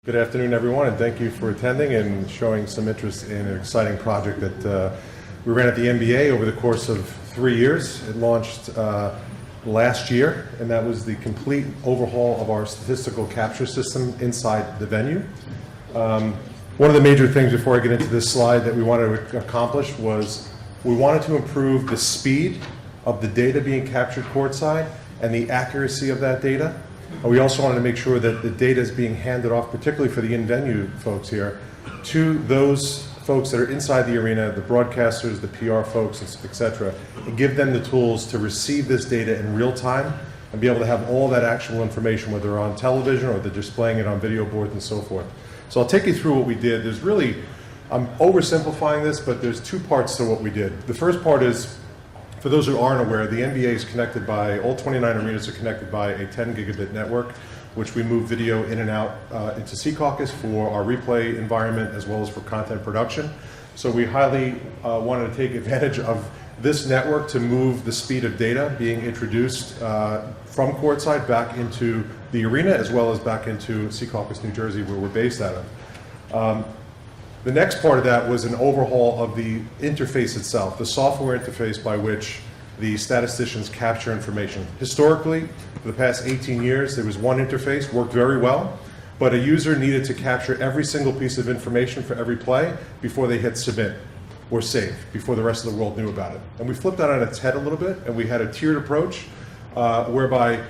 Good afternoon, everyone, and thank you for attending and showing some interest in an exciting project that we ran at the NBA over the course of 3 years. It launched last year, and that was the complete overhaul of our statistical capture system inside the venue. One of the major things before I get into this slide that we wanted to accomplish was we wanted to improve the speed of the data being captured courtside and the accuracy of that data. We also wanted to make sure that the data is being handed off, particularly for the in-venue folks here, to those folks that are inside the arena, the broadcasters, the PR folks, etc., and give them the tools to receive this data in real time and be able to have all that actual information, whether they're on television or they're displaying it on video boards and so forth. So I'll take you through what we did. There's really, I'm oversimplifying this, but there's two parts to what we did. The first part is, for those who aren't aware, the NBA is connected by, all 29 arenas are connected by a 10 gigabit network, which we move video in and out into Secaucus for our replay environment as well as for content production. So we highly wanted to take advantage of this network to move the speed of data being introduced from courtside back into the arena as well as back into Secaucus, New Jersey, where we're based out of. The next part of that was an overhaul of the interface itself, the software interface by which the statisticians capture information. Historically, for the past 18 years, there was one interface, worked very well, but a user needed to capture every single piece of information for every play before they hit submit or save, before the rest of the world knew about it. And we flipped that on its head a little bit, and we had a tiered approach whereby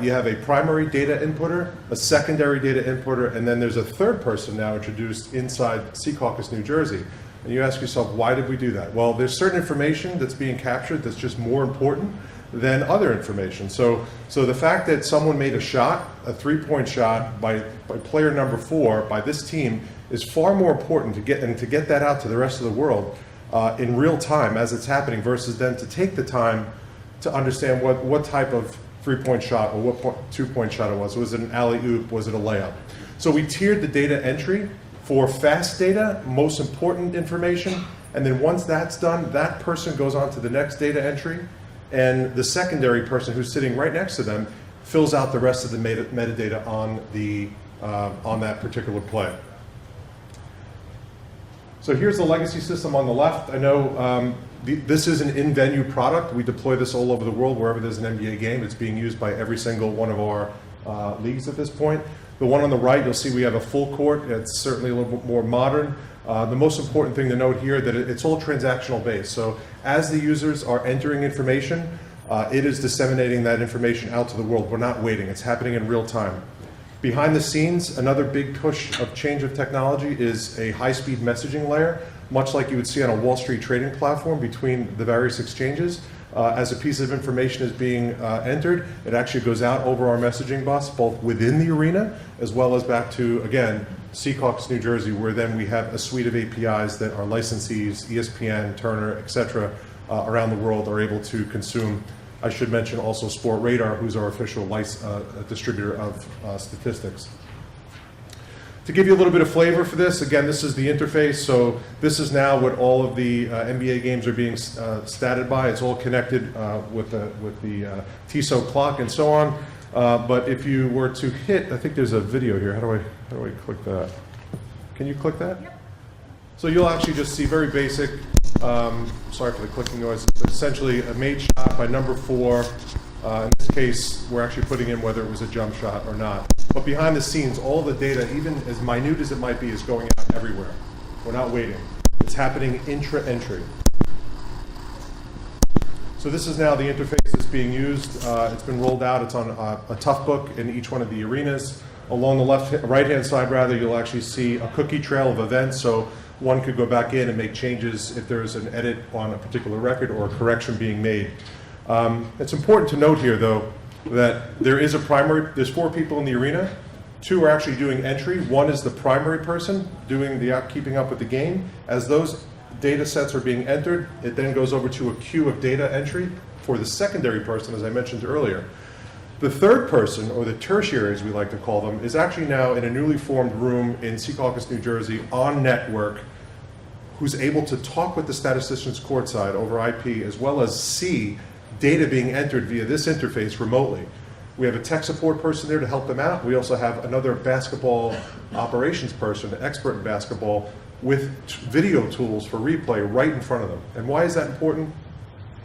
you have a primary data inputter, a secondary data inputter, and then there's a third person now introduced inside Secaucus, New Jersey. And you ask yourself, why did we do that? Well, there's certain information that's being captured that's just more important than other information. So the fact that someone made a shot, a three-point shot by player number 4 by this team is far more important to get that out to the rest of the world in real time as it's happening versus then to take the time to understand what type of three-point shot or what two-point shot it was. Was it an alley-oop? Was it a layup? So we tiered the data entry for fast data, most important information, and then once that's done, that person goes on to the next data entry, and the secondary person who's sitting right next to them fills out the rest of the metadata on that particular play. So here's the legacy system on the left. I know this is an in-venue product. We deploy this all over the world wherever there's an NBA game. It's being used by every single one of our leagues at this point. The one on the right, you'll see we have a full court. It's certainly a little bit more modern. The most important thing to note here that it's all transactional based. So as the users are entering information, it is disseminating that information out to the world. We're not waiting. It's happening in real time. Behind the scenes, another big push of change of technology is a high-speed messaging layer, much like you would see on a Wall Street trading platform between the various exchanges. As a piece of information is being entered, it actually goes out over our messaging bus, both within the arena, as well as back to, again, Secaucus, New Jersey, where then we have a suite of APIs that our licensees, ESPN, Turner, etc., around the world are able to consume. I should mention also Sport Radar, who's our official distributor of statistics. To give you a little bit of flavor for this, again, this is the interface. So this is now what all of the NBA games are being statted by. It's all connected with the TSO clock and so on. But if you were to hit, I think there's a video here. How do I click that? Can you click that? Yep. So you'll actually just see very basic. Sorry for the clicking noise. It's essentially a made shot by number 4. In this case, we're actually putting in whether it was a jump shot or not. But behind the scenes, all the data, even as minute as it might be, is going out everywhere. We're not waiting. It's happening intra-entry. So this is now the interface that's being used. It's been rolled out. It's on a tough book in each one of the arenas. Along the right-hand side, rather, you'll actually see a cookie trail of events. So one could go back in and make changes if there's an edit on a particular record or a correction being made. It's important to note here, though, that there is there's 4 people in the arena. 2 are actually doing entry. 1 is the primary person doing the keeping up with the game. As those data sets are being entered, it then goes over to a queue of data entry for the secondary person, as I mentioned earlier. The third person, or the tertiary as we like to call them, is actually now in a newly formed room in Secaucus, New Jersey, on network, who's able to talk with the statisticians courtside over IP, as well as see data being entered via this interface remotely. We have a tech support person there to help them out. We also have another basketball operations person, an expert in basketball, with video tools for replay right in front of them. And why is that important?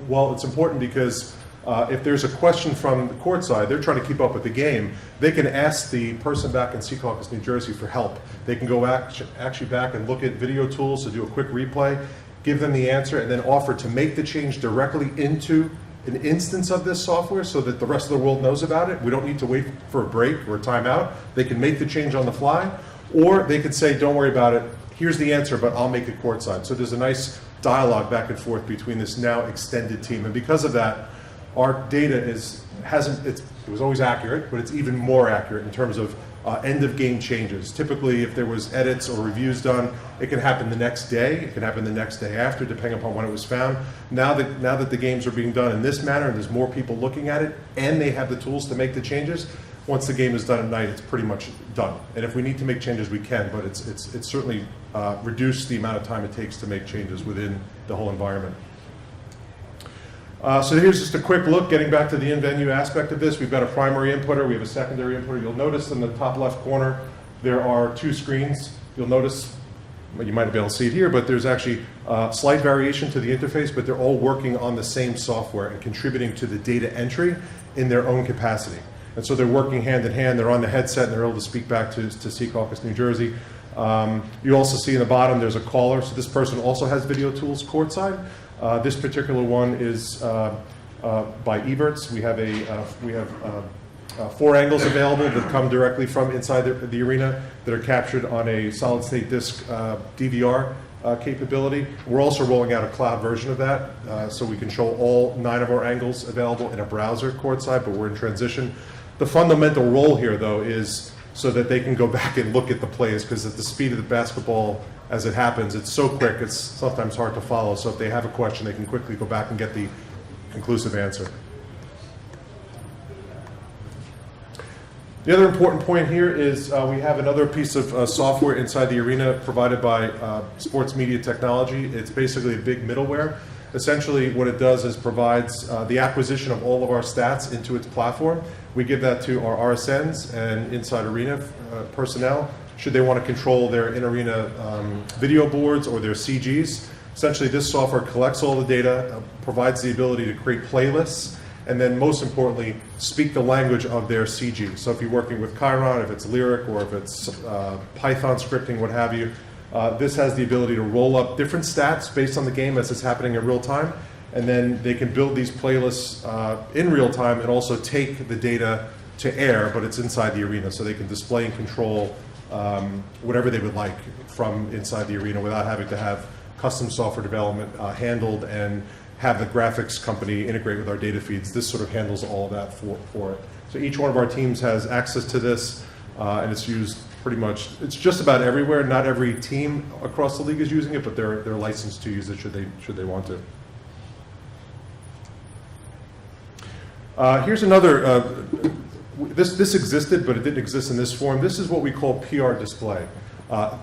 Well, it's important because if there's a question from the courtside, they're trying to keep up with the game, they can ask the person back in Secaucus, New Jersey for help. They can go actually back and look at video tools to do a quick replay, give them the answer, and then offer to make the change directly into an instance of this software so that the rest of the world knows about it. We don't need to wait for a break or a timeout. They can make the change on the fly, or they could say, don't worry about it, here's the answer, but I'll make it courtside. So there's a nice dialogue back and forth between this now extended team. And because of that, our data it was always accurate, but it's even more accurate in terms of end of game changes. Typically, if there was edits or reviews done, it can happen the next day. It can happen the next day after, depending upon when it was found. Now that the games are being done in this manner, and there's more people looking at it, and they have the tools to make the changes, once the game is done at night, it's pretty much done. And if we need to make changes, we can, but it's certainly reduced the amount of time it takes to make changes within the whole environment. So here's just a quick look, getting back to the in-venue aspect of this. We've got a primary inputter, we have a secondary inputter. You'll notice in the top left corner, there are two screens. You'll notice, well, you might be able to see it here, but there's actually slight variation to the interface, but they're all working on the same software and contributing to the data entry in their own capacity. And so they're working hand in hand. They're on the headset and they're able to speak back to Secaucus, New Jersey. You also see in the bottom there's a caller. So this person also has video tools courtside. This particular one is by Everts. We have 4 angles available that come directly from inside the arena that are captured on a solid state disk DVR capability. We're also rolling out a cloud version of that, so we can show all 9 of our angles available in a browser courtside, but we're in transition. The fundamental role here, though, is so that they can go back and look at the plays, because at the speed of the basketball as it happens, it's so quick, it's sometimes hard to follow. So if they have a question, they can quickly go back and get the conclusive answer. The other important point here is we have another piece of software inside the arena provided by Sports Media Technology. It's basically a big middleware. Essentially, what it does is provides the acquisition of all of our stats into its platform. We give that to our RSNs and inside arena personnel, should they want to control their in-arena video boards or their CGs. Essentially, this software collects all the data, provides the ability to create playlists, and then most importantly, speak the language of their CG. So if you're working with Chiron, if it's Lyric, or if it's Python scripting, what have you, this has the ability to roll up different stats based on the game as it's happening in real time, and then they can build these playlists in real time and also take the data to air, but it's inside the arena, so they can display and control whatever they would like from inside the arena without having to have custom software development handled and have the graphics company integrate with our data feeds. This sort of handles all of that for it. So each one of our teams has access to this, and it's used pretty much, it's just about everywhere. Not every team across the league is using it, but they're licensed to use it should they want to. Here's another, this existed, but it didn't exist in this form. This is what we call PR display.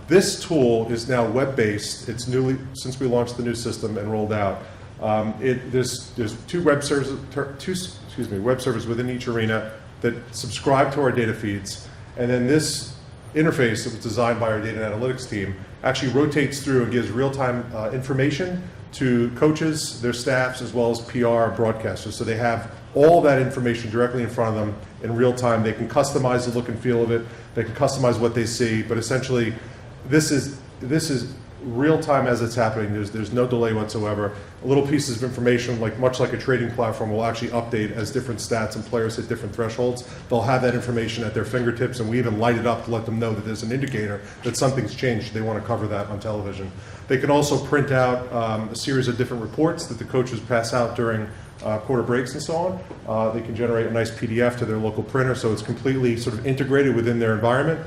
This tool is now web-based. It's newly, since we launched the new system and rolled out. There's 2 web servers within each arena that subscribe to our data feeds, and then this interface that was designed by our data and analytics team actually rotates through and gives real-time information to coaches, their staffs, as well as PR broadcasters. So they have all that information directly in front of them in real time. They can customize the look and feel of it. They can customize what they see, but essentially this is real time as it's happening. There's no delay whatsoever. Little pieces of information, much like a trading platform, will actually update as different stats and players hit different thresholds. They'll have that information at their fingertips, and we even light it up to let them know that there's an indicator that something's changed. They want to cover that on television. They can also print out a series of different reports that the coaches pass out during quarter breaks and so on. They can generate a nice PDF to their local printer, so it's completely sort of integrated within their environment.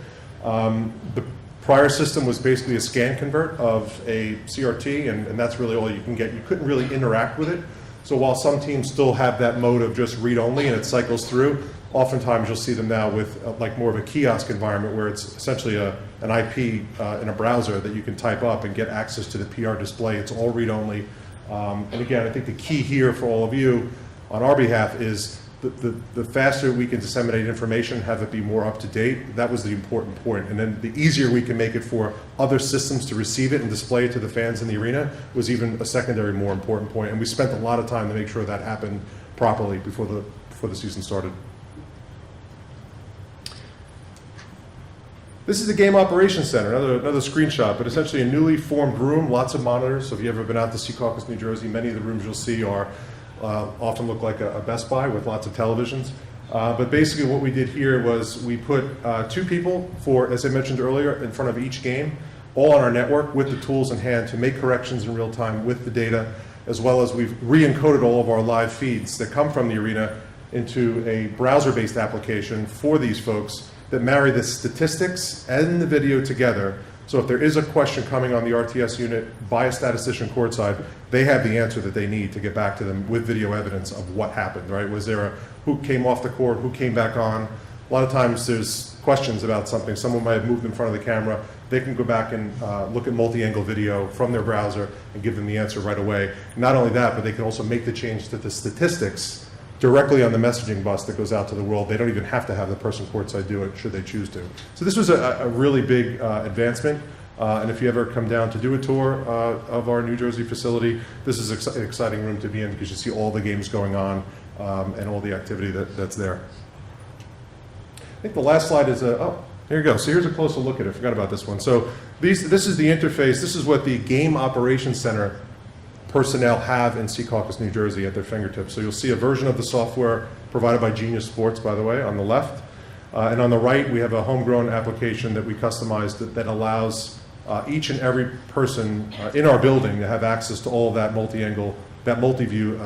The prior system was basically a scan convert of a CRT, and that's really all you can get. You couldn't really interact with it. So while some teams still have that mode of just read-only and it cycles through, oftentimes you'll see them now with more of a kiosk environment where it's essentially an IP in a browser that you can type up and get access to the PR display. It's all read-only. And again, I think the key here for all of you on our behalf is the faster we can disseminate information, have it be more up to date, that was the important point. And then the easier we can make it for other systems to receive it and display it to the fans in the arena was even a secondary, more important point. And we spent a lot of time to make sure that happened properly before the season started. This is the Game Operations Center, another screenshot, but essentially a newly formed room, lots of monitors. So if you've ever been out to Secaucus, New Jersey, many of the rooms you'll see are often look like a Best Buy with lots of televisions. But basically what we did here was we put 2 people for, as I mentioned earlier, in front of each game, all on our network with the tools in hand to make corrections in real time with the data, as well as we've re-encoded all of our live feeds that come from the arena into a browser-based application for these folks that marry the statistics and the video together. So if there is a question coming on the RTS unit by a statistician courtside, they have the answer that they need to get back to them with video evidence of what happened, right? Was there who came off the court, who came back on? A lot of times there's questions about something. Someone might have moved in front of the camera. They can go back and look at multi-angle video from their browser and give them the answer right away. Not only that, but they can also make the change to the statistics directly on the messaging bus that goes out to the world. They don't even have to have the person courtside do it should they choose to. So this was a really big advancement. And if you ever come down to do a tour of our New Jersey facility, this is an exciting room to be in because you see all the games going on and all the activity that's there. I think the last slide is, oh, here you go. So here's a closer look at it. I forgot about this one. So this is the interface. This is what the Game Operations Center personnel have in Secaucus, New Jersey at their fingertips. So you'll see a version of the software provided by Genius Sports, by the way, on the left. And on the right, we have a homegrown application that we customized that allows each and every person in our building to have access to all of that multi-angle, that multi-view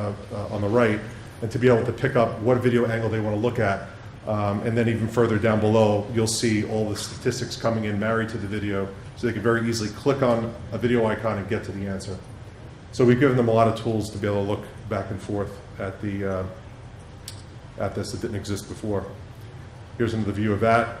on the right, and to be able to pick up what video angle they want to look at. And then even further down below, you'll see all the statistics coming in married to the video, so they can very easily click on a video icon and get to the answer. So we've given them a lot of tools to be able to look back and forth at this that didn't exist before. Here's another view of that.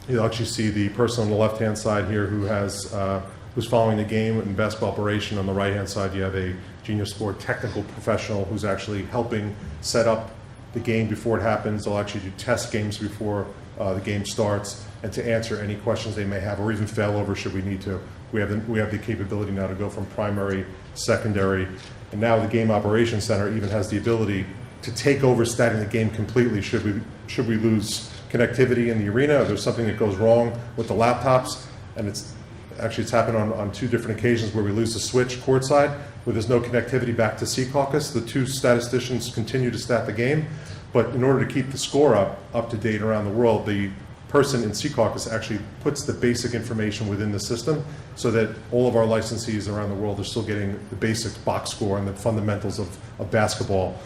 You'll actually see the person on the left-hand side here who's following the game in best operation. On the right-hand side, you have a Genius Sport technical professional who's actually helping set up the game before it happens. They'll actually do test games before the game starts and to answer any questions they may have, or even failover should we need to. We have the capability now to go from primary, secondary, and now the Game Operations Center even has the ability to take over starting the game completely should we lose connectivity in the arena, or there's something that goes wrong with the laptops. And it's happened on 2 different occasions where we lose the switch courtside, where there's no connectivity back to Secaucus. The 2 statisticians continue to stat the game, but in order to keep the score up to date around the world, the person in Secaucus actually puts the basic information within the system so that all of our licensees around the world are still getting the basic box score and the fundamentals of basketball.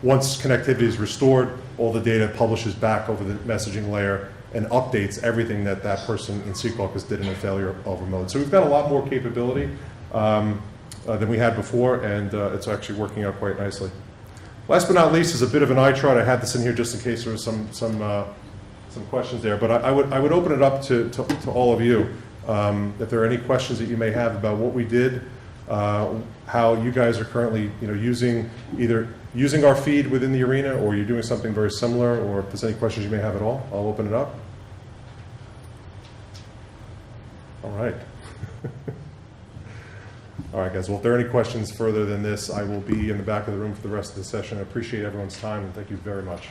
Once connectivity is restored, all the data publishes back over the messaging layer and updates everything that person in Secaucus did in a failure over mode. So we've got a lot more capability than we had before, and it's actually working out quite nicely. Last but not least is a bit of an eye chart. I had this in here just in case there was some questions there, but I would open it up to all of you. If there are any questions that you may have about what we did, how you guys are currently using our feed within the arena, or you're doing something very similar, or if there's any questions you may have at all, I'll open it up. All right. All right, guys. Well, if there are any questions further than this, I will be in the back of the room for the rest of the session. I appreciate everyone's time, and thank you very much.